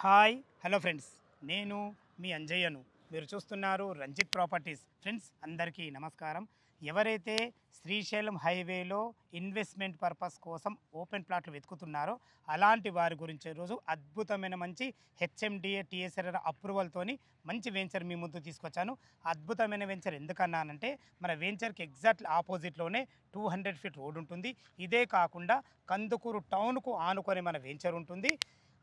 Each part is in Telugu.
హాయ్ హలో ఫ్రెండ్స్, నేను మీ అంజయ్యను. మీరు చూస్తున్నారు రంజిత్ ప్రాపర్టీస్. ఫ్రెండ్స్ అందరికీ నమస్కారం. ఎవరైతే శ్రీశైలం హైవేలో ఇన్వెస్ట్మెంట్ పర్పస్ కోసం ఓపెన్ ప్లాట్లు వెతుకుతున్నారో అలాంటి వారి గురించి ఈరోజు అద్భుతమైన మంచి హెచ్ఎండిఏ టీఎస్ఆర్ అప్రూవల్తోని మంచి వెంచర్ మీ ముందు తీసుకొచ్చాను. అద్భుతమైన వెంచర్ ఎందుకన్నానంటే మన వెంచర్కి ఎగ్జాక్ట్ ఆపోజిట్లోనే 200 ఫీట్ రోడ్ ఉంటుంది. ఇదే కాకుండా కందుకూరు టౌన్కు ఆనుకొని మన వెంచర్ ఉంటుంది.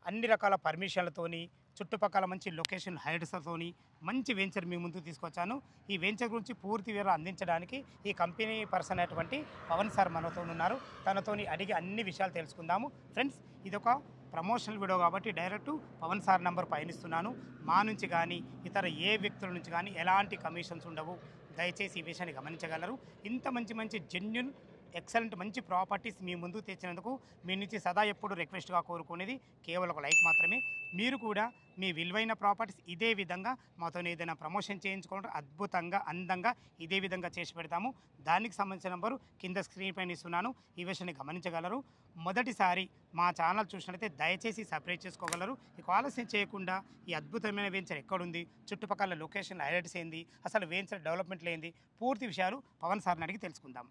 అన్ని రకాల పర్మిషన్లతోని చుట్టుపక్కల మంచి లొకేషన్ హైడ్స్తోని మంచి వెంచర్ మీ ముందుకు తీసుకొచ్చాను. ఈ వెంచర్ గురించి పూర్తి వివరాలు అందించడానికి ఈ కంపెనీ పర్సన్ అయినటువంటి పవన్ సార్ మనతో ఉన్నారు. తనతోని అడిగి అన్ని విషయాలు తెలుసుకుందాము. ఫ్రెండ్స్, ఇదొక ప్రమోషనల్ వీడియో కాబట్టి డైరెక్ట్ పవన్ సార్ నంబర్ పయనిస్తున్నాను. మా నుంచి కానీ ఇతర ఏ వ్యక్తుల నుంచి కానీ ఎలాంటి కమిషన్స్ ఉండవు. దయచేసి ఈ విషయాన్ని గమనించగలరు. ఇంత మంచి జెన్యున్ ఎక్సలెంట్ మంచి ప్రాపర్టీస్ మీ ముందుకు తెచ్చినందుకు మీ నుంచి సదా ఎప్పుడు రిక్వెస్ట్గా కోరుకునేది కేవలం ఒక లైక్ మాత్రమే. మీరు కూడా మీ విలువైన ప్రాపర్టీస్ ఇదే విధంగా మాతో ఏదైనా ప్రమోషన్ చేయించుకోవడం అద్భుతంగా అందంగా ఇదే విధంగా చేసి పెడతాము. దానికి సంబంధించిన నంబరు కింద స్క్రీన్ పైన ఇస్తున్నాను. ఈ విషయాన్ని గమనించగలరు. మొదటిసారి మా ఛానల్ చూసినట్లయితే దయచేసి సబ్స్క్రైబ్ చేసుకోగలరు. ఇక ఆలస్యం చేయకుండా ఈ అద్భుతమైన వెంచర్ ఎక్కడుంది, చుట్టుపక్కల లొకేషన్ హైలైట్స్ ఏంది, అసలు వెంచర్ డెవలప్మెంట్లు ఏంది, పూర్తి విషయాలు పవన్ సార్ని అడిగి తెలుసుకుందాం.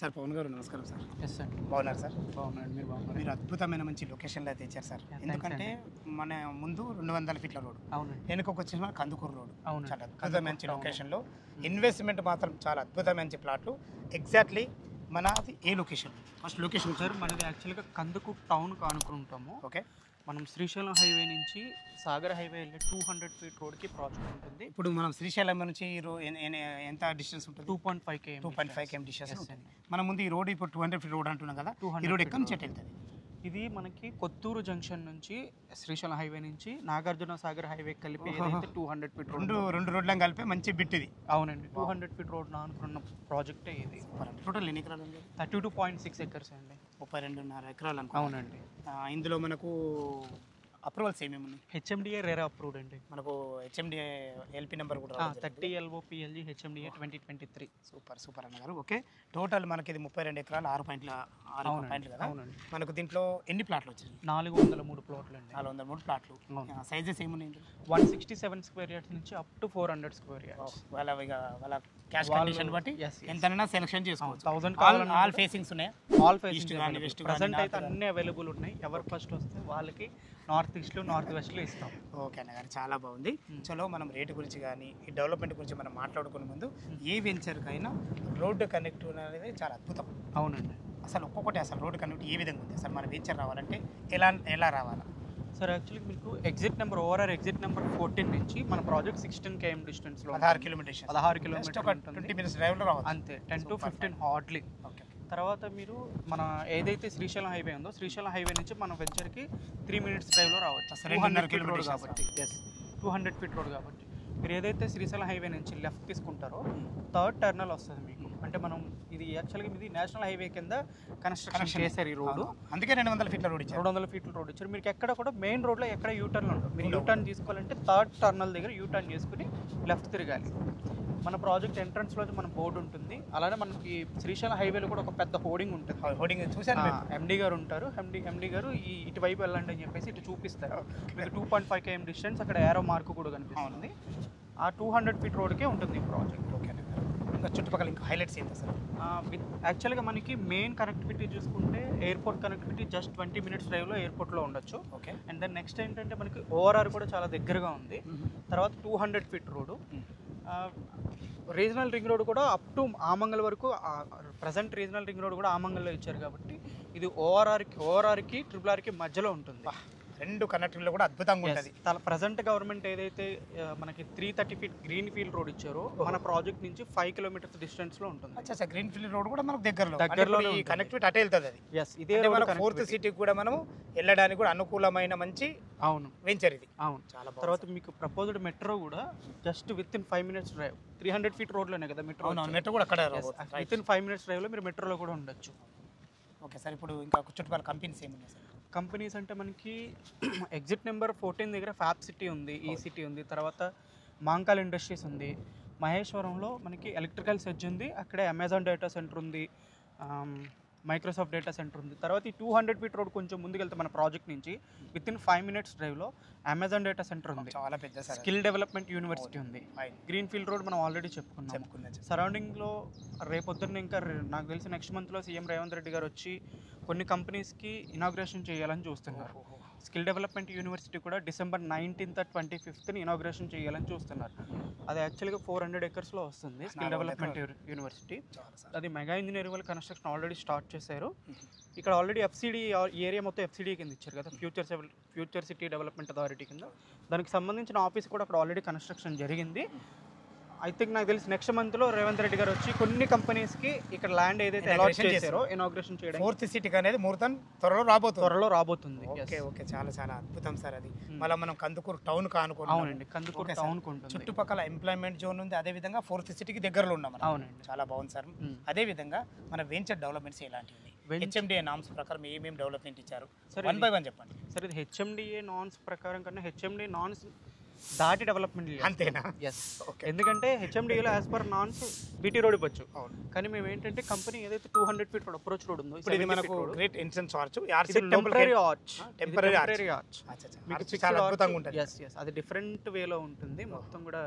సార్ పవన్ గారు నమస్కారం సార్. Yes sir. బాగున్నారు సార్? బాగున్నాడు. మీరు బాగున్నారు? మీరు అద్భుతమైన మంచి లొకేషన్లో తెచ్చారు సార్. ఎందుకంటే మన ముందు 200 ఫీట్ల రోడ్, అవునండి. వెనుకకు వచ్చేసిన కందుకూరు రోడ్, అవును. చాలా అద్భుతమైన మంచి లొకేషన్లో ఇన్వెస్ట్మెంట్ మాత్రం చాలా అద్భుతమైన మంచి ప్లాట్లు. ఎగ్జాక్ట్లీ మనది ఏ లొకేషన్? ఫస్ట్ లొకేషన్ సార్ మనది యాక్చువల్గా కందుకూరు టౌన్కి ఆనుకుని ఉంటాము. ఓకే. మనం శ్రీశైలం హైవే నుంచి సాగర్ హైవే వెళ్ళే 200 ఫీట్ రోడ్కి ప్రాజెక్ట్ ఉంటుంది. ఇప్పుడు మనం శ్రీశైలం నుంచి ఎంత డిస్టెన్స్ ఉంటుంది? 2.5 km. 2.5 km డిస్టెన్స్ ఉంటుంది. మన ముందు ఈ రోడ్ ఇప్పుడు 200 ఫీట్ రోడ్ అంటున్నాం కదా, ఈ రోడ్ ఎక్కడి నుంచి వెళ్తుంది? ఇది మనకి కొత్తూరు జంక్షన్ నుంచి శ్రీశైలం హైవే నుంచి నాగార్జున సాగర్ హైవే కలిపి ఏదైతే 200 ఫీట్ రోడ్, రెండు రోడ్లను కలిపి మంచి బిట్ ఇది. అవునండి. 200 ఫీట్ రోడ్ ఆనుకున్న ప్రాజెక్టే ఇది. టోటల్ ఎన్ని ఎకరాలు ఉంది? 32.6 ఎకర్స్ అండి. 32.5 ఎకరాలు. అవునండి. ఇందులో మనకు అప్రూవల్స్ ఏమేమి ఉన్నాయి? హెచ్ఎండిఏ రేరా అప్రూవ్డ్ అండి. మనకు హెచ్ఎండిఏ ఎల్పి నెంబర్ కూడా 30 LOPLG హెచ్ఎండిఏ 2023. సూపర్ అన్నగారు. ఓకే. టోటల్ మనకి ఇది 32 ఎకరాలు 6 పాయింట్లు కదా. అవునండి. మనకు దీంట్లో ఎన్ని ప్లాట్లు వచ్చినాయి? 403 ప్లాట్లు అండి. 403 ప్లాట్లు. సైజెస్ ఏమున్నాయి? 167 స్క్వేర్ యార్డ్స్ నుంచి అప్ టు 400 స్క్వేర్ యార్డ్స్. వాళ్ళ క్యాష్ కండిషన్ బట్టి ఎంతైనా సెలెక్షన్ చేసుకోవచ్చు. 1000 ఆల్ ఫేసింగ్స్ ఉన్నాయి. ఆల్ ఫేసింగ్స్ కానీ వెస్ట్ ప్రెజెంట్ అయితే అన్ని అవైలబుల్ ఉన్నాయి. ఎవరు ఫస్ట్ వస్తే వాళ్ళకి నార్త్ ఈస్ట్లో నార్త్ వెస్ట్లో ఇస్తాం. ఓకే అన్నగారు, చాలా బాగుంది. చలో మనం రేటు గురించి కానీ ఈ డెవలప్మెంట్ గురించి మనం మాట్లాడుకునే ముందు ఏ వెంచర్కైనా రోడ్డు కనెక్ట్ అనేది చాలా అద్భుతం. అవునండి. అసలు అసలు రోడ్డు కనెక్ట్ ఏ విధంగా ఉంది? అసలు మన వెంచర్ రావాలంటే ఎలా రావాలా? సార్ యాక్చువల్లీ మీకు exit number overall exit number 14 నుంచి మన ప్రాజెక్ట్ 16 km డిస్టెన్స్లో 16 కిలోమీటర్స్ 20 మినిట్స్ డ్రైవ్లో రావాలి అంతే. 10 to 15 హార్డ్లీ. ఓకే. తర్వాత మీరు మన ఏదైతే శ్రీశైలం హైవే ఉందో శ్రీశైలం హైవే నుంచి మన వెంచర్కి 3 minutes డ్రైవ్లో రావచ్చు. 200 ఫీట్ రోడ్ కాబట్టి. ఎస్, 200 ఫీట్ రోడ్ కాబట్టి మీరు ఏదైతే శ్రీశైలం హైవే నుంచి లెఫ్ట్ తీసుకుంటారో థర్డ్ టర్నల్ వస్తుంది మీకు. అంటే మనం ఇది యాక్చువల్గా ఇది నేషనల్ హైవే కింద కన్స్ట్రక్షన్ చేశారు ఈ రోడ్డు. అందుకే 200 ఫీట్ల రోడ్ ఇచ్చారు. 200 ఫీట్ల రోడ్ ఇచ్చారు. మీకు ఎక్కడ కూడా మెయిన్ రోడ్లో ఎక్కడ యూటర్న్ ఉండదు. మీరు యూటర్న్ తీసుకోవాలంటే థర్డ్ టర్నల్ దగ్గర యూటర్న్ చేసుకుని లెఫ్ట్ తిరగాలి. మన ప్రాజెక్ట్ ఎంట్రన్స్లో మన బోర్డు ఉంటుంది. అలానే మనకి శ్రీశైలం హైవేలో కూడా ఒక పెద్ద హోర్డింగ్ ఉంటుంది. హోర్డింగ్ చూసాను. ఎండి గారు ఉంటారు. ఎండి గారు ఇటువైపు వెళ్ళండి అని చెప్పేసి ఇటు చూపిస్తారు. మీకు 2.5 km డిస్టెన్స్ అక్కడ ఏరో మార్క్ కూడా కనిపిస్తుంది. ఆ 200 ఫీట్ రోడ్కే ఉంటుంది ఈ ప్రాజెక్ట్. ఓకే. ఇంకా చుట్టుపక్కల ఇంకా హైలైట్స్ ఏంటి సార్? యాక్చువల్గా మనకి మెయిన్ కనెక్టివిటీ చూసుకుంటే ఎయిర్పోర్ట్ కనెక్టివిటీ జస్ట్ 20 minutes డ్రైవ్లో ఎయిర్పోర్ట్లో ఉండొచ్చు. ఓకే. అండ్ దెన్ నెక్స్ట్ ఏంటంటే మనకి ఓఆర్ఆర్ కూడా చాలా దగ్గరగా ఉంది. తర్వాత 200 feet road. Regional ring road కూడా అప్ టు ఆమంగల్ వరకు. ప్రజెంట్ రీజనల్ రింగ్ రోడ్ కూడా ఆమంగల్లో ఇచ్చారు కాబట్టి ఇది ఓఆర్ఆర్కి RRRకి మధ్యలో ఉంటుంది. రెండు కనెక్టివ్లో కూడా అద్భుతంగా ఉంటుంది. ప్రజెంట్ గవర్నమెంట్ ఏదైతే మనకి 330 ఫీట్ గ్రీన్ ఫీల్డ్ రోడ్ ఇచ్చారో మన ప్రాజెక్ట్ నుంచి 5 kilometers డిస్టెన్స్లో ఉంటుంది. అచ్చా, గ్రీన్ ఫీల్డ్ రోడ్ కూడా మనకు దగ్గరలో ఈ కనెక్టివిటీ అటే వెళ్తుంది. అది ఎస్, ఇదే ఫోర్త్ సిటీకి కూడా మనం వెళ్ళడానికి కూడా అనుకూలమైన మంచి అవును వెంచర్ ఇది. అవును, చాలా. తర్వాత మీకు ప్రపోజ్డ్ మెట్రో కూడా just within 5 minutes drive. 300 feet రోడ్లోనే కదా మెట్రో. మెట్రో కూడా అక్కడ విత్ ఇన్ 5 minutes డ్రైవ్లో మీరు మెట్రోలో కూడా ఉండొచ్చు. Okay sir. ఇప్పుడు ఇంకా చుట్టుపక్కల కంపెనీస్ ఏమున్నాయి సార్? కంపెనీస్ అంటే మనకి ఎగ్జిట్ నెంబర్ 14 దగ్గర ఫ్యాబ్ సిటీ ఉంది, ఈ సిటీ ఉంది. తర్వాత మాంకాల్ ఇండస్ట్రీస్ ఉంది. మహేశ్వరంలో మనకి ఎలక్ట్రికల్ సెడ్జ్ ఉంది, అక్కడే అమెజాన్ డేటా సెంటర్ ఉంది, మైక్రోసాఫ్ట్ డేటా సెంటర్ ఉంది. తర్వాత ఈ 200 ఫీట్ రోడ్ కొంచెం ముందుకెళ్తే మన ప్రాజెక్ట్ నుంచి విత్ ఇన్ 5 minutes డ్రైవ్లో అమెజాన్ డేటా సెంటర్ ఉంది, చాలా పెద్ద సార్. స్కిల్ డెవలప్మెంట్ యూనివర్సిటీ ఉంది, గ్రీన్ ఫీల్డ్ రోడ్ మనం ఆల్రెడీ చెప్పుకున్నాం. సరౌండింగ్లో రేపొద్దున్న ఇంకా నాకు తెలిసి నెక్స్ట్ మంత్లో సీఎం రేవంత్ రెడ్డి గారు వచ్చి కొన్ని కంపెనీస్కి ఇనాగ్రేషన్ చేయాలని చూస్తున్నారు. స్కిల్ డెవలప్మెంట్ యూనివర్సిటీ కూడా December 19th 25th ఇనాగ్రేషన్ చేయాలని చూస్తున్నారు. అది యాక్చువల్గా 400 acres వస్తుంది స్కిల్ డెవలప్మెంట్ యూనివర్సిటీ. అది మెగా ఇంజనీరింగ్ వాళ్ళ కన్స్ట్రక్షన్ ఆల్రెడీ స్టార్ట్ చేశారు. ఇక్కడ ఆల్రెడీ ఎఫ్సిడి ఏరియా మొత్తం ఎఫ్సిడి కింద ఇచ్చారు కదా, ఫ్యూచర్ సిటీ డెవలప్మెంట్ అథారిటీ కింద. దానికి సంబంధించిన ఆఫీస్ కూడా అక్కడ ఆల్రెడీ కన్స్ట్రక్షన్ జరిగింది. ఐ థింక్ నాకు తెలిసి నెక్స్ట్ మంత్లో రేవంత్ రెడ్డి గారు వచ్చి కొన్ని కంపెనీస్కి ఇక్కడ ల్యాండ్ ఏదైతే అలాట్ చేశారో ఇనాగ్రేషన్ చేయడం, 4th సిటీకి అనేది ముహూర్తం త్వరలో రాబోతుంది. ఓకే, చాలా అద్భుతం సార్. అది మళ్ళీ మనం కందుకూరు టౌన్ కానుకుంటాం. అవునండి, కందుకూరు టౌన్ చుట్టుపక్కల ఎంప్లాయ్మెంట్ జోన్ ఉంది. అదే విధంగా 4th సిటీకి దగ్గరలో ఉన్నాం. అవునండి, చాలా బాగుంది సార్. అదే విధంగా మన వెంచర్ డెవలప్మెంట్స్ ఎలాంటివి, హెచ్ఎండిఏ నామ్స్ ప్రకారం ఏమేమి డెవలప్మెంట్ ఇచ్చారు, 1 by 1 చెప్పండి సార్. ఇది హెచ్ఎండిఏ నాన్స్ ప్రకారం కన్నా హెచ్ఎండిఏ నాన్స్ దాటి డెవలప్మెంట్ అంతేనా? ఎస్, ఎందుకంటే హెచ్ఎండిఏలో as per norms BT road ఇవ్వచ్చు. కానీ మేము ఏంటంటే కంపెనీ ఏదైతే 200 ఫీట్ రోడ్ అప్రోచ్ రోడ్ ఉందో, ఇది మనకు great entrance arch, temporary arch, మీకు చాలా అద్భుతంగా ఉంటుంది. ఎస్, అది డిఫరెంట్ వేలో ఉంటుంది. మొత్తం కూడా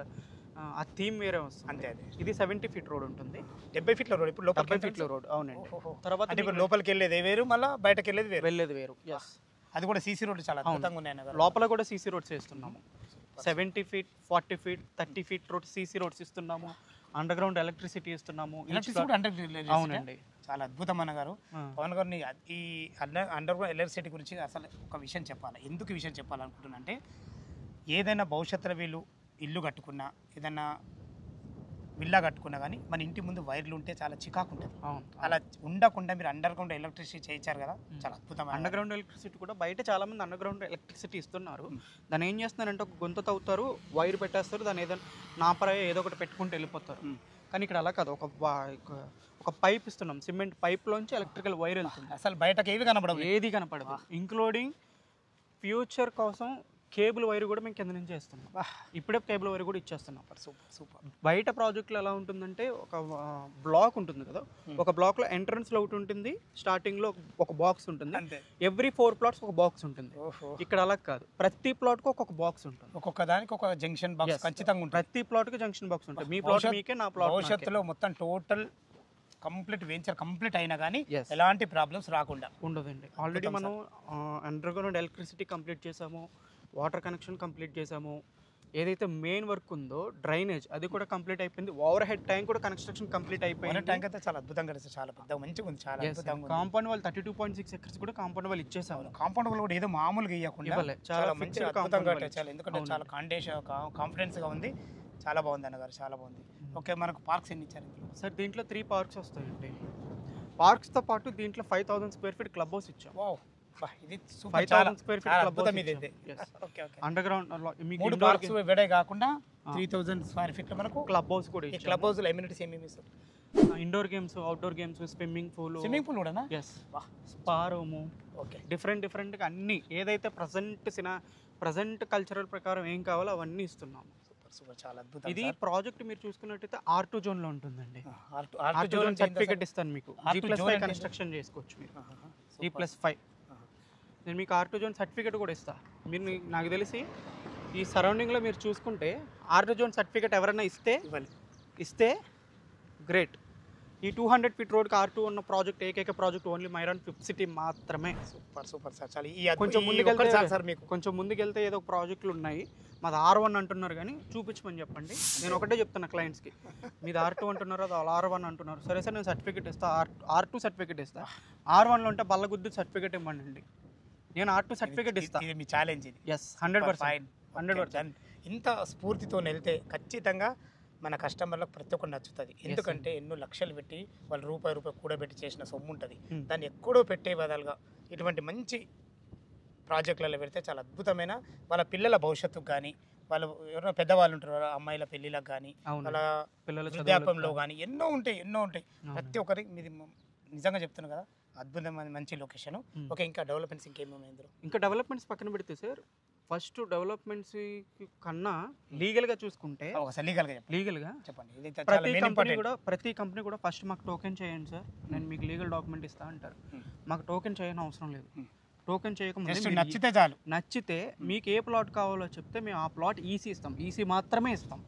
ఆ థీమ్ వేరే వస్తుంది. అంతే, ఇది 70 ఫీట్ రోడ్ ఉంటుంది, 70 ఫీట్ల రోడ్. ఇప్పుడు 70 ఫీట్ల రోడ్. అవునండి. తర్వాత ఇప్పుడు లోపలికి వెళ్ళేది వేరు, మళ్ళీ బయటకి వెళ్ళేది వేరు. ఎస్, అది కూడా సీసీ రోడ్ చాలా అద్భుతంగా ఉన్నాయి. లోపల కూడా సీసీ రోడ్స్ వేస్తున్నాము. 70 feet, 40 feet, 30 feet road CC roads ఇస్తున్నాము. అండర్ గ్రౌండ్ ఎలక్ట్రిసిటీ ఇస్తున్నాము. అవునండి, చాలా అద్భుతం అన్నగారు. పవన్ గారిని ఈ అండర్ గ్రౌండ్ ఎలక్ట్రిసిటీ గురించి అసలు ఒక విషయం చెప్పాలి. ఎందుకు ఈ విషయం చెప్పాలనుకుంటున్నా అంటే, ఏదైనా భవిష్యత్తులో వీళ్ళు ఇల్లు కట్టుకున్నా, ఏదైనా విల్లా కట్టుకున్నా కానీ మన ఇంటి ముందు వైర్లు ఉంటే చాలా చికాకు ఉంటుంది. అలా ఉండకుండా మీరు అండర్ గ్రౌండ్ ఎలక్ట్రిసిటీ చేయించారు కదా, చాలా అద్భుతం. అండర్ గ్రౌండ్ ఎలక్ట్రిసిటీ కూడా బయట చాలా మంది అండర్ గ్రౌండ్ ఎలక్ట్రిసిటీ ఇస్తున్నారు. దాన్ని ఏం చేస్తున్నారంటే ఒక గొంతు తవ్వుతారు, వైర్ పెట్టేస్తారు, దాన్ని ఏదైనా నాపరాయ ఏదో ఒకటి పెట్టుకుంటూ వెళ్ళిపోతారు. కానీ ఇక్కడ అలా కాదు, ఒక పైప్ ఇస్తున్నాం, సిమెంట్ పైప్లోంచి ఎలక్ట్రికల్ వైర్ వెళ్తుంది. అసలు బయటకు ఏది కనపడదు, ఇంక్లూడింగ్ ఫ్యూచర్ కోసం కేబుల్ వైర్ కూడా మేము కింద నుంచి వేస్తున్నాం. ఇప్పుడే కేబుల్ వైర్ కూడా ఇచ్చేస్తున్నాం. సూపర్. బయట ప్రాజెక్టులో ఎలా ఉంటుందంటే, ఒక బ్లాక్ ఉంటుంది కదా, ఒక బ్లాక్లో ఎంట్రన్స్లో ఒకటి ఉంటుంది, స్టార్టింగ్లో ఒక బాక్స్ ఉంటుంది, ఎవ్రీ 4 plots ఒక బాక్స్ ఉంటుంది. ఇక్కడ అలా కాదు, ప్రతి ప్లాట్కి ఒక్కొక్క బాక్స్ ఉంటుంది, ఒక్కొక్క దానికి ఒక జంక్షన్ బాక్స్ ఖచ్చితంగా ఉంటుంది. ప్రతి ప్లాట్కి జంక్షన్ బాక్స్ ఉంటుంది. మీ ప్లాట్ మీకే, నా ప్లాట్ భవిష్యత్తులో మొత్తం టోటల్ వెంచర్ కంప్లీట్ అయినా కానీ ఎలాంటి ప్రాబ్లమ్స్ రాకుండా ఉండదండి. ఆల్రెడీ మనం అండర్ గ్రౌండ్ ఎలక్ట్రిసిటీ కంప్లీట్ చేసాము, వాటర్ కనెక్షన్ కంప్లీట్ చేసాము, ఏదైతే మెయిన్ వర్క్ ఉందో డ్రైనేజ్ అది కూడా కంప్లీట్ అయిపోయింది, ఓవర్ హెడ్ ట్యాంక్ కూడా కన్స్ట్రక్షన్ కంప్లీట్ అయిపోయింది. ట్యాంక్ అయితే చాలా అద్భుతంగా చాలా పెద్ద మంచిగా ఉంది, చాలా అద్భుతంగా. కాంపౌండ్ వాల్ 32.6 acres కూడా కాంపౌండ్ వాల్ ఇచ్చేసాము. కాంపౌండ్ వాల్ కూడా ఏదో మామూలుగా ఇవ్వకుండా చాలా మంచిగా అద్భుతంగా కట్టారు. ఎందుకంటే చాలా కాన్ఫిడెన్స్గా ఉంది, చాలా బాగుంది అన్నగారు, చాలా బాగుంది. ఓకే, మనకు పార్క్స్ ఎన్ని ఇచ్చారు సార్? దీంట్లో 3 parks వస్తాయండి. పార్క్స్తో పాటు దీంట్లో 5000 square feet క్లబ్ హౌస్ ఇచ్చాం. ఇది 5000 square feet club house under ground. 3 parks ఇవడే కాకుండా 3000 square feet లో మనకు క్లబ్ హౌస్ కూడా ఇచ్చాం. క్లబ్ హౌస్ లో ఎమ్యూనిటీస్ ఏమేమి సార్? Indoor games, outdoor games, swimming pool కూడా స్పా రూము, డిఫరెంట్ అన్ని ఏదైతే ప్రజెంట్ కల్చరల్ ప్రకారం ఏం కావాలో అవన్నీ ఇస్తున్నాము. చాలా అద్భుతం. ఇది ప్రాజెక్ట్ మీరు చూసుకున్నట్టయితే R2 జోన్ లో ఉంటుందండి. R2 జోన్ సర్టిఫికెట్ ఇస్తాను మీకు. G+5 కన్స్ట్రక్షన్ చేసుకోవచ్చు మీరు. G+5 నేను మీకు R2 జోన్ సర్టిఫికెట్ కూడా ఇస్తా. మీరు నాకు తెలిసి ఈ సరౌండింగ్లో మీరు చూసుకుంటే R2 జోన్ సర్టిఫికెట్ ఎవరైనా ఇస్తే గ్రేట్. ఈ 200 feet రోడ్కి R2 ఉన్న ప్రాజెక్ట్ ఏకైక ప్రాజెక్ట్ ఓన్లీ మైరాన్ 5th సిటీ మాత్రమే. Super sir. కొంచెం ముందుకెళ్తే ఏదో ప్రాజెక్టులు ఉన్నాయి, మాది R1 అంటున్నారు, కానీ చూపించమని చెప్పండి. నేను ఒకటే చెప్తున్నా క్లయింట్స్కి, మీది R2 అంటున్నారు, అది R1 అంటున్నారు. సరే సార్, నేను సర్టిఫికేట్ ఇస్తా, R2 సర్టిఫికేట్ ఇస్తా. R1లో ఉంటే బల్లగుద్దు సర్టిఫికేట్ ఇవ్వండి, నేను R2 సర్టిఫికేట్ ఇస్తా. ఇది మీ ఛాలెంజ్. ఇది 100%. ఇంత స్ఫూర్తితో వెళ్తే ఖచ్చితంగా మన కస్టమర్లకు ప్రతి ఒక్కరు నచ్చుతుంది. ఎందుకంటే ఎన్నో లక్షలు పెట్టి వాళ్ళు రూపాయి కూడబెట్టి చేసిన సొమ్ము ఉంటుంది, దాన్ని ఎక్కడో పెట్టే బదులుగా ఇటువంటి మంచి ప్రాజెక్టులలో పెడితే చాలా అద్భుతమైన వాళ్ళ పిల్లల భవిష్యత్తుకు కానీ, వాళ్ళు ఎవరైనా పెద్దవాళ్ళు ఉంటారు, అమ్మాయిల పెళ్ళిళ్ళకి కానీ, వాళ్ళ పిల్లల వృద్ధాప్యంలో కానీ ఎన్నో ఉంటాయి. ప్రతి ఒక్కరికి మీది నిజంగా చెప్తున్నాను కదా, అద్భుతమైన మంచి లొకేషన్. ఓకే, ఇంకా డెవలప్మెంట్స్ ఇంకేమేమి? ఇంకా డెవలప్మెంట్స్ పక్కన పెడితే సార్, ఫస్ట్ డెవలప్మెంట్స్ కన్నా లీగల్గా చూసుకుంటే ఒకసారి లీగల్గా చెప్పండి. లీగల్గా చెప్పండి, ఇది చాలా మెయిన్ ఇంపార్టెంట్. ప్రతి కంపెనీ కూడా ఫస్ట్ మాకు టోకెన్ చేయండి సార్, నేను మీకు లీగల్ డాక్యుమెంట్ ఇస్తా అంటారు. మాకు టోకెన్ చేయని అవసరం లేదు. టోకెన్ చేయకముందే జస్ట్ మీరు నచ్చితే చాలు. నచ్చితే మీకు ఏ ప్లాట్ కావాలో చెప్తే మేము ఆ ప్లాట్ ఈసీ ఇస్తాం. ఈసీ మాత్రమే ఇస్తాం.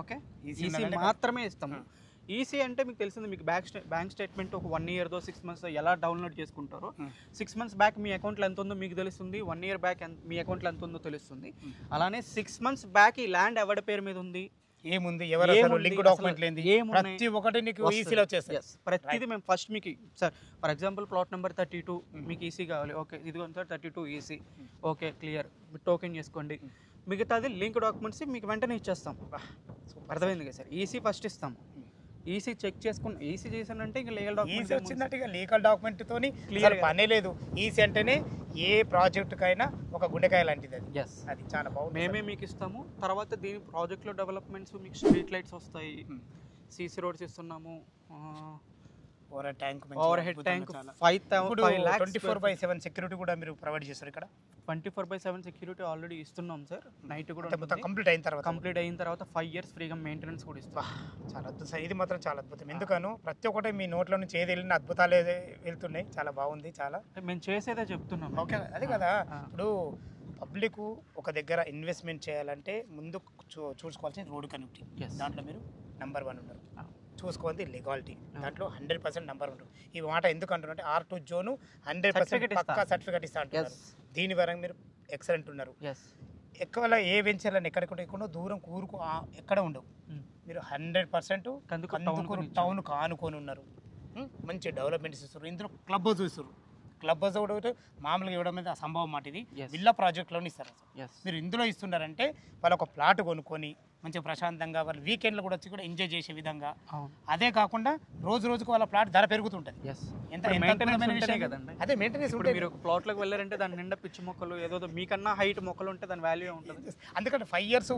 ఓకే, ఈసీ మాత్రమే ఇస్తాము. ఈసీ అంటే మీకు తెలిసింది, మీకు బ్యాంక్ స్టేట్మెంట్ ఒక 1 ఇయర్దో 6 మంత్స్ ఎలా డౌన్లోడ్ చేసుకుంటారో, 6 మంత్స్ బ్యాక్ మీ అకౌంట్లో ఎంత ఉందో మీకు తెలుస్తుంది, 1 ఇయర్ బ్యాక్ మీ అకౌంట్లో ఎంత ఉందో తెలుస్తుంది. అలానే 6 మంత్స్ బ్యాక్ ఈ ల్యాండ్ ఎవరి పేరు మీద ఉంది, ఏముంది, ఎవరు లింక్ డాక్యుమెంట్ లేని ప్రతి ఒక్కటి నీకు ఈసీలో వచ్చేస్తాయి. ప్రతిదీ మేము ఫస్ట్ మీకు sir, for example plot number 32 మీకు ఈసీ కావాలి. ఓకే, ఇదిగో sir 32 EC. Okay, clear, token చేసుకోండి. మిగతాది లింక్ డాక్యుమెంట్స్ మీకు వెంటనే ఇచ్చేస్తాం. అర్థమైంది కదా సార్? ఈసీ ఫస్ట్ ఇస్తాం. ఈసీ చెక్ చేసుకుని ఈసీ చేసానంటే ఇంకా లీగల్ డాక్యుమెంట్ ఈసీ వచ్చిందంటే ఇక లీగల్ డాక్యుమెంట్ తోని క్లియర్ పనే లేదు. ఈసీ అంటేనే ఏ ప్రాజెక్టుకైనా ఒక గుండెకాయ లాంటిది అది. అది చాలా బాగుంది. మేమే మీకు ఇస్తాము. తర్వాత దీని ప్రాజెక్ట్లో డెవలప్మెంట్స్ మీకు స్ట్రీట్ లైట్స్ వస్తాయి, సీసీ రోడ్స్ ఇస్తున్నాము, over head tank 5 lakhs 24/7 security కూడా మీరు ప్రొవైడ్ చేస్తారు ఇక్కడ. 24/7 సెక్యూరిటీ ఆల్రెడీ ఇస్తున్నాం సార్. నైట్ కూడా కంప్లీట్ అయిన తర్వాత 5 years ఫ్రీగా మెయింటెనెన్స్ కూడా ఇస్తాం. చాలా అద్భుతం సార్, ఇది మాత్రం చాలా అద్భుతం. ఎందుకను ప్రతి ఒక్కటి మీ నోట్లో నుంచి ఏది వెళ్ళిన అద్భుతాలే వెళ్తున్నాయి. చాలా బాగుంది. చాలా మేము చేసేదే చెప్తున్నాం. ఓకే, అదే కదా. ఇప్పుడు పబ్లిక్ ఒక దగ్గర ఇన్వెస్ట్మెంట్ చేయాలంటే ముందు చూసుకోవాల్సిన రోడ్ కనెక్టివిటీ. దాంట్లో మీరు నెంబర్ 1 ఉన్నారు. చూసుకోవాలి లీగాలిటీ, దాంట్లో 100% నెంబర్ 1. ఈ మాట ఎందుకు అంటున్నారంటే R2 జోన్ 100% పక్కా సర్టిఫికేట్ ఇస్తా అంటున్నారు. దీని వరకు మీరు ఎక్సలెంట్ ఉన్నారు. ఎక్కువ ఏ వెంచర్లను ఎక్కడెక్కడ దూరం కూరుకు ఎక్కడ ఉండవు. మీరు 100% టౌన్ కానుకొని ఉన్నారు. మంచి డెవలప్మెంట్స్ ఇస్తారు. ఇందులో క్లబ్ హౌస్ ఇస్తారు. క్లబ్ హౌస్ కూడా మామూలుగా ఇవ్వడం మీద అసంభవం మాట. ఇది విల్లా ప్రాజెక్ట్లోనే ఇస్తారు. మీరు ఇందులో ఇస్తున్నారంటే వాళ్ళు ఒక ప్లాట్ కొనుక్కొని మంచిగా ప్రశాంతంగా వాళ్ళు వీకెండ్లో కూడా వచ్చి కూడా ఎంజాయ్ చేసే విధంగా. అదే కాకుండా రోజుకు వాళ్ళ ప్లాట్ ధర పెరుగుతుంటుంది. అదే మెయింటెనెన్స్. ఇప్పుడు మీరు ప్లాట్లోకి వెళ్ళారంటే దాని నిండా పిచ్చి మొక్కలు, ఏదో మీకన్నా హైట్ మొక్కలు ఉంటే దాని వాల్యూ ఉంటుంది. అందుకంటే 5 years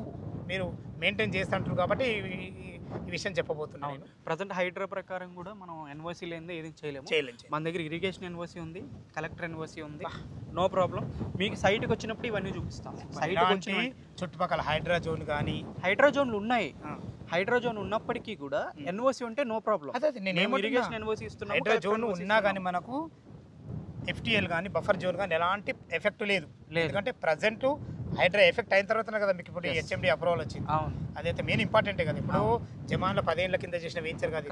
మీరు మెయింటైన్ చేస్తుంటారు కాబట్టి ఈ విషయం చెప్పబోతున్నాను. ప్రజెంట్ హైడ్రా ప్రకారం కూడా మనం ఎన్ఓసి లేనిదే ఏది చేయలేము. మన దగ్గర ఇరిగేషన్ ఎన్ఓసి ఉంది, కలెక్టర్ ఎన్ఓసి ఉంది. No problem. మీకు సైట్కి వచ్చినప్పుడు ఇవన్నీ చూపిస్తాం. సైట్కి వచ్చి చుట్టుపక్కల హైడ్రా జోన్ కానీ హైడ్రా జోన్లు ఉన్నాయి. హైడ్రా జోన్ ఉన్నప్పటికీ కూడా ఎన్ఓసి ఉంటే నో ప్రాబ్లం. నేను ఇరిగేషన్ ఎన్ఓసి ఇస్తున్నాం. హైడ్రా జోన్ ఉన్నా కానీ మనకు FTL కానీ బఫర్ జోన్ కానీ ఎలాంటి ఎఫెక్ట్ లేదు. ఎందుకంటే ప్రజెంట్ హైడ్రా ఎఫెక్ట్ అయిన తర్వాత కదా మీకు ఇప్పుడు HMD అప్రూవల్ వచ్చింది. అదైతే మెయిన్ ఇంపార్టెంటే కదా. ఇప్పుడు జమాన్లో 10 ఏళ్ల కింద చేసిన వెంచర్ కాదు,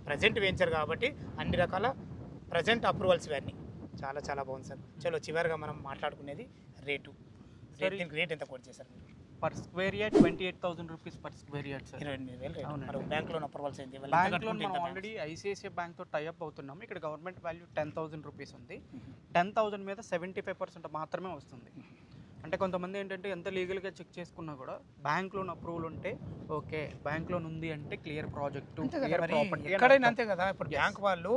ప్రజెంట్ వెంచర్ కాబట్టి అన్ని రకాల ప్రజెంట్ అప్రూవల్స్ ఇవన్నీ చాలా చాలా బాగుంది సార్. చలో చివరిగా మనం మాట్లాడుకునేది రేటు. రేట్ ఎంత కోట్ చేశారు మీరు? Per square yard 28,000 rupees per square yard sir. 28,000. Bank loan approvals ఏంటి? బ్యాంక్ లోన్ మనం ఆల్రెడీ ICICI బ్యాంక్ తో టైఅప్ అవుతున్నాము. ఇక్కడ గవర్నమెంట్ వాల్యూ 10,000 రూపీస్ ఉంది. 10,000 మీద 75% మాత్రమే వస్తుంది. అంటే కొంతమంది ఏంటంటే ఎంత లీగల్గా చెక్ చేసుకున్నా కూడా బ్యాంక్ లోన్ అప్రూవల్ ఉంటే ఓకే, బ్యాంక్ లోన్ ఉంది అంటే క్లియర్ ప్రాజెక్ట్ ఎక్కడైనా అంతే కదా. ఇప్పుడు బ్యాంక్ వాళ్ళు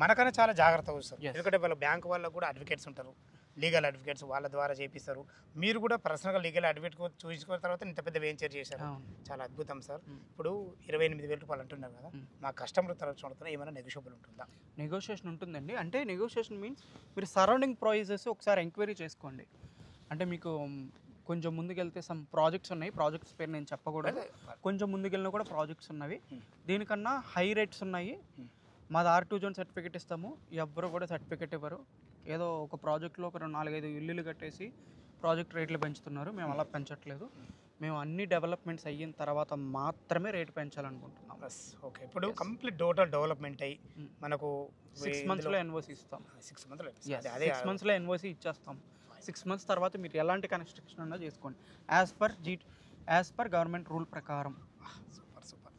మనకన్నా చాలా జాగ్రత్త వస్తారు. ఎందుకంటే వాళ్ళ బ్యాంక్ వాళ్ళకు కూడా అడ్వకేట్స్ ఉంటారు, లీగల్ అడ్వకేట్స్, వాళ్ళ ద్వారా చేపిస్తారు. మీరు కూడా పర్సనల్గా లీగల్ అడ్వకేట్ చూసుకున్న తర్వాత ఇంత పెద్ద వెంచర్ చేశారు. చాలా అద్భుతం సార్. ఇప్పుడు 28,000 రూపాయలు అంటున్నారు కదా, మా కస్టమర్ తరఫున ఏమైనా నెగోషియబుల్ ఉంటుందా? నెగోషియేషన్ ఉంటుందండి. అంటే నెగోషియేషన్ మీన్స్ మీరు సరౌండింగ్ ప్రైజెస్ ఒకసారి ఎంక్వైరీ చేసుకోండి. అంటే మీకు కొంచెం ముందుకెళ్తే సమ్ ప్రాజెక్ట్స్ ఉన్నాయి. ప్రాజెక్ట్స్ పేరు నేను చెప్పకూడదు. కొంచెం ముందుకెళ్ళినా కూడా ప్రాజెక్ట్స్ ఉన్నవి. దీనికన్నా హై రేట్స్ ఉన్నాయి. మాది R2 జోన్ సర్టిఫికేట్ ఇస్తాము. ఎవ్వరు కూడా సర్టిఫికేట్ ఇవ్వరు. ఏదో ఒక ప్రాజెక్ట్లో ఒక 4-5 ఇల్లులు కట్టేసి ప్రాజెక్ట్ రేట్లు పెంచుతున్నారు. మేము అలా పెంచట్లేదు. మేము అన్ని డెవలప్మెంట్స్ అయిన తర్వాత మాత్రమే రేటు పెంచాలనుకుంటున్నాం. ఓకే, ఇప్పుడు కంప్లీట్ టోటల్ డెవలప్మెంట్ అయ్యి మనకు 6 monthsలో ఎన్ఓసి ఇస్తాం. 6 monthsలో ఎన్ఓసి ఇచ్చేస్తాం. 6 months తర్వాత మీరు ఎలాంటి కన్స్ట్రక్షన్ అన్నా చేసుకోండి యాజ్ పర్ గవర్నమెంట్ రూల్ ప్రకారం. సూపర్,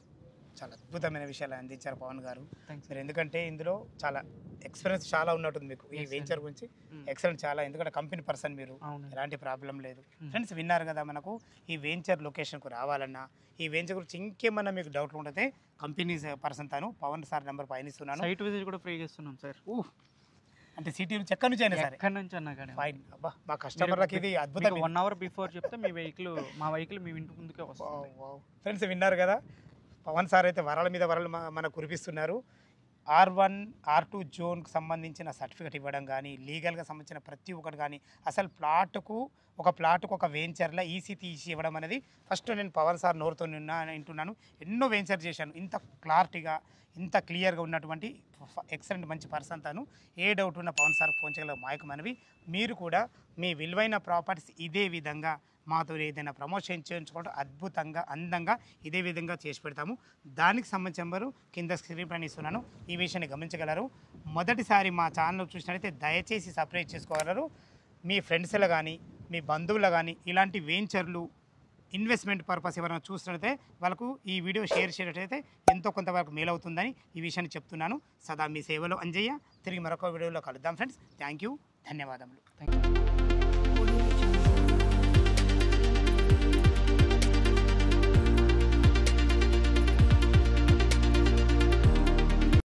చాలా అద్భుతమైన విషయాలు అందించారు పవన్ గారు. మీరు ఎందుకంటే ఇందులో చాలా ఎక్స్పీరియన్స్ చాలా ఉన్నట్టుంది మీకు ఈ వెంచర్ గురించి. ఎక్సలెంట్ చాలా, ఎందుకంటే కంపెనీ పర్సన్ మీరు, ఎలాంటి ప్రాబ్లం లేదు. ఫ్రెండ్స్ విన్నారు కదా, మనకు ఈ వెంచర్ లొకేషన్కు రావాలన్నా, ఈ వెంచర్ గురించి ఇంకేమన్నా మీకు డౌట్లు ఉంటే కంపెనీ పర్సన్ తాను పవన్ సార్ నెంబర్ పైన ఇస్తున్నాను. సైట్ విజిట్ కూడా ఫ్రీగా ఇస్తున్నాం సార్. అంటే సిటీ నుంచి ఎక్కడి నుంచి అయినా సరే, ఎక్కడి నుంచి అన్నా కానీ ఫైన్. అబ్బా, మా కస్టమర్లకి ఇది అద్భుతం. 1 hour బిఫోర్ చెప్తే మా వెహికల్ మీ ఇంటి ముందుకే వస్తుంది. ఫ్రెండ్స్ విన్నారు కదా, పవన్ సార్ అయితే వరాల మీద వరాలు మనకు కురిపిస్తున్నారు. R1 R2 జోన్కి సంబంధించిన సర్టిఫికేట్ ఇవ్వడం కానీ లీగల్గా సంబంధించిన ప్రతి ఒక్కటి కానీ అసలు ఒక ప్లాట్కు ఒక వెంచర్లో ఈసీ తీసి ఇవ్వడం అనేది ఫస్ట్ నేను పవన్ సార్ నోరుతో వింటున్నాను. ఎన్నో వెంచర్ చేశాను. ఇంత క్లారిటీగా ఇంత క్లియర్గా ఉన్నటువంటి ఎక్సలెంట్ మంచి పర్సన్ తను. ఏ డౌట్ ఉన్న పవన్ సార్కి ఫోన్ చేయగల మాయకమనేవి. మీరు కూడా మీ విలువైన ప్రాపర్టీస్ ఇదే విధంగా మాతో ఏదైనా ప్రమోషన్ చేయించుకుంటూ అద్భుతంగా అందంగా ఇదే విధంగా చేసి పెడతాము. దానికి సంబంధించిన నెంబరు కింద స్క్రీన్ పైన ఇస్తున్నాను. ఈ విషయాన్ని గమనించగలరు. మొదటిసారి మా ఛానల్ చూసినట్లయితే దయచేసి సబ్స్క్రైబ్ చేసుకోగలరు. మీ ఫ్రెండ్స్లో కానీ మీ బంధువులు కానీ ఇలాంటి వెంచర్లు ఇన్వెస్ట్మెంట్ పర్పస్ ఎవరైనా చూసినట్లయితే వాళ్ళకు ఈ వీడియో షేర్ చేయనట్లయితే ఎంతో కొంతవరకు మేలవుతుందని ఈ విషయాన్ని చెప్తున్నాను. సదా మీ సేవలో అంజయ్య. తిరిగి మరొక వీడియోలో కలుద్దాం ఫ్రెండ్స్. Thank you. ధన్యవాదములు. Thank you.